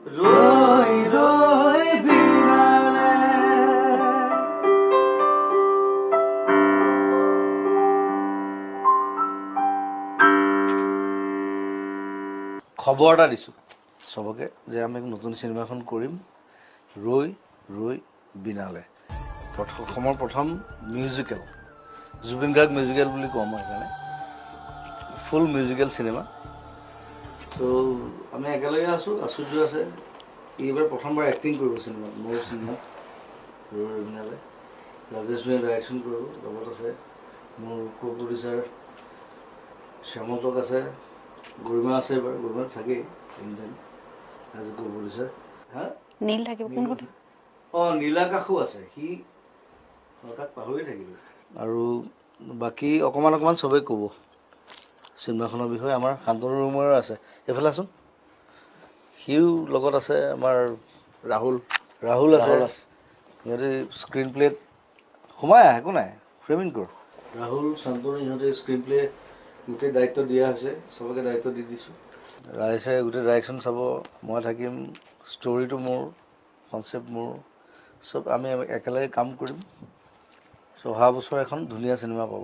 ৰৈ ৰৈ বিনালে। খবৰ এটা দিছোঁ চবকে যে আমি নতুন চিনেমাখন কৰিম, ৰৈ ৰৈ বিনালে। অসমৰ প্ৰথম মিউজিকেল, জুবিন গাৰ্গ মিউজিকেল বুলি কওঁ মই সেইকাৰণে, ফুল মিউজিকেল চিনেমা। তো আমি একেলগে আছোঁ, আচুৰ্য আছে, এইবাৰ প্ৰথমবাৰ এক্টিং কৰিব চিনেমাত, মোৰ চিনেমাত ৰৈ ৰৈ বিনালে। ৰাজেশ ভাই ডাইৰেকশ্যন কৰিব, লগত আছে মোৰ কো প্ৰডিউচাৰ শ্যামতক আছে, গৰিমা আছে, এইবাৰ গৰিমা থাকেই anytime as a co producer. হা নীল থাকিব কোন কোন? অঁ নীলাকাশো আছে, সি তাক পাহৰি থাকিলোঁ। আৰু বাকী অকণমান চবেই ক'ব চিনেমাখনৰ বিষয়ে। আমাৰ শান্তনু ৰুমৰ আছে, এইফালে আছোন, সিও লগত আছে। আমাৰ ৰাহুল আছে, সিহঁতে স্ক্ৰীণ প্লেত সোমাই একো নাই, ফ্ৰেমিং কৰ। ৰাহুল শান্তনু ইহঁতে স্ক্ৰীণ প্লে গোটেই দায়িত্ব দিয়া হৈছে, চবকে দায়িত্ব দি দিছোঁ। ৰাইছে গোটেই ডাইৰেকশ্যন চাব, মই থাকিম, ষ্টৰিটো মোৰ, কনচেপ্ট মোৰ, চব আমি একেলগে কাম কৰিম। চ' অহা বছৰ এখন ধুনীয়া চিনেমা পাব।